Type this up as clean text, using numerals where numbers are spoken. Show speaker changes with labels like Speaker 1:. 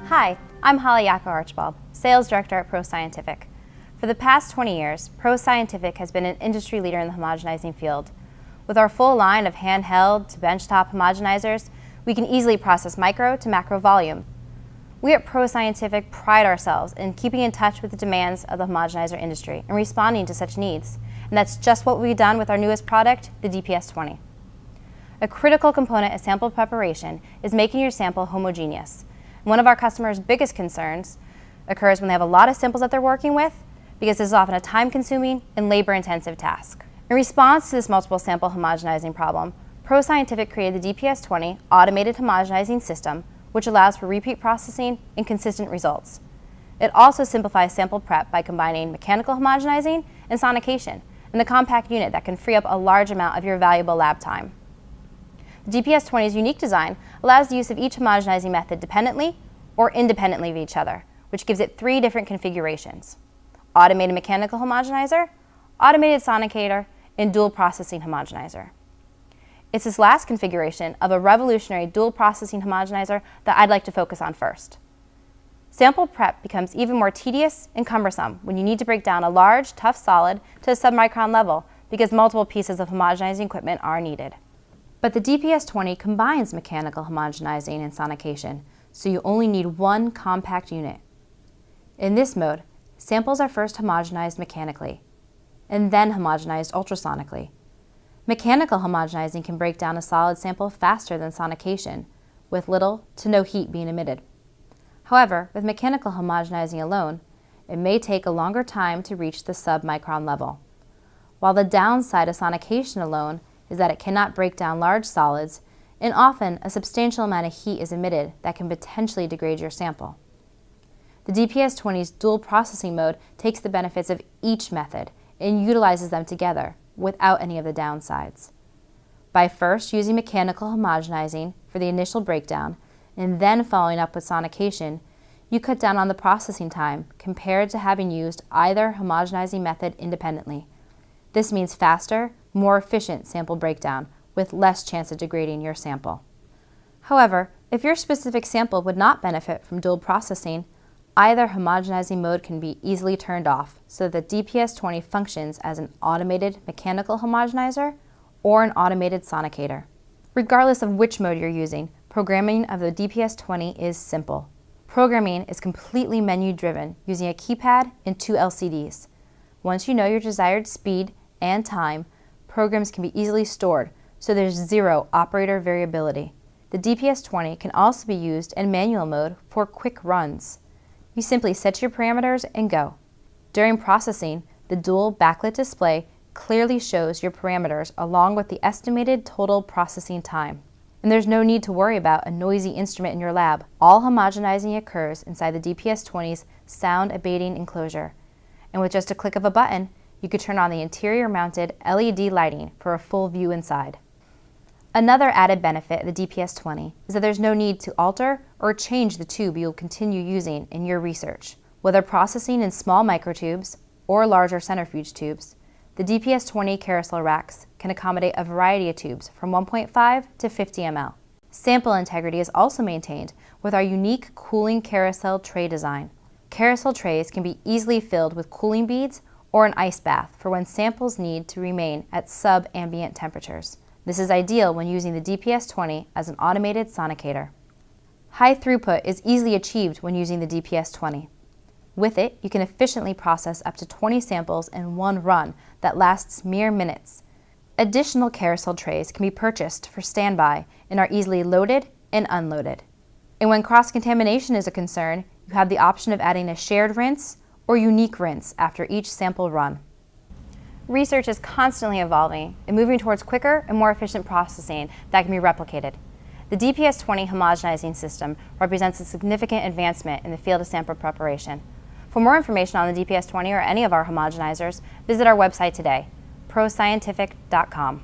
Speaker 1: Hi, I'm Holly Yako-Archibald, Sales Director at ProScientific. For the past 20 years, ProScientific has been an industry leader in the homogenizing field. With our full line of handheld to benchtop homogenizers, we can easily process micro to macro volume. We at ProScientific pride ourselves in keeping in touch with the demands of the homogenizer industry and responding to such needs. And that's just what we've done with our newest product, the DPS 20. A critical component of sample preparation is making your sample homogeneous. One of our customers' biggest concerns occurs when they have a lot of samples that they're working with, because this is often a time-consuming and labor-intensive task. In response to this multiple sample homogenizing problem, ProScientific created the DPS 20 automated homogenizing system, which allows for repeat processing and consistent results. It also simplifies sample prep by combining mechanical homogenizing and sonication in a compact unit that can free up a large amount of your valuable lab time. The DPS 20's unique design allows the use of each homogenizing method dependently or independently of each other, which gives it 3 different configurations: automated mechanical homogenizer, automated sonicator, and dual processing homogenizer. It's this last configuration of a revolutionary dual processing homogenizer that I'd like to focus on first. Sample prep becomes even more tedious and cumbersome when you need to break down a large, tough solid to a submicron level because multiple pieces of homogenizing equipment are needed. But the DPS 20 combines mechanical homogenizing and sonication, so you only need one compact unit. In this mode, samples are first homogenized mechanically, and then homogenized ultrasonically. Mechanical homogenizing can break down a solid sample faster than sonication, with little to no heat being emitted. However, with mechanical homogenizing alone, it may take a longer time to reach the submicron level. While the downside of sonication alone is that it cannot break down large solids, and often a substantial amount of heat is emitted that can potentially degrade your sample. The DPS 20's dual processing mode takes the benefits of each method and utilizes them together without any of the downsides. By first using mechanical homogenizing for the initial breakdown and then following up with sonication, you cut down on the processing time compared to having used either homogenizing method independently. This means faster, more efficient sample breakdown with less chance of degrading your sample. However, if your specific sample would not benefit from dual processing, either homogenizing mode can be easily turned off so that DPS 20 functions as an automated mechanical homogenizer or an automated sonicator. Regardless of which mode you're using, programming of the DPS 20 is simple. Programming is completely menu-driven using a keypad and 2 LCDs. Once you know your desired speed and time, programs can be easily stored, so there's 0 operator variability. The DPS 20 can also be used in manual mode for quick runs. You simply set your parameters and go. During processing, the dual backlit display clearly shows your parameters along with the estimated total processing time. And there's no need to worry about a noisy instrument in your lab. All homogenizing occurs inside the DPS 20's sound abating enclosure. And with just a click of a button, you could turn on the interior mounted LED lighting for a full view inside. Another added benefit of the DPS 20 is that there's no need to alter or change the tube you'll continue using in your research. Whether processing in small microtubes or larger centrifuge tubes, the DPS 20 carousel racks can accommodate a variety of tubes from 1.5 to 50 ml. Sample integrity is also maintained with our unique cooling carousel tray design. Carousel trays can be easily filled with cooling beads or an ice bath for when samples need to remain at sub-ambient temperatures. This is ideal when using the DPS 20 as an automated sonicator. High throughput is easily achieved when using the DPS 20. With it, you can efficiently process up to 20 samples in one run that lasts mere minutes. Additional carousel trays can be purchased for standby and are easily loaded and unloaded. And when cross-contamination is a concern, you have the option of adding a shared rinse or unique rinse after each sample run. Research is constantly evolving and moving towards quicker and more efficient processing that can be replicated. The DPS 20 homogenizing system represents a significant advancement in the field of sample preparation. For more information on the DPS 20 or any of our homogenizers, visit our website today, proscientific.com.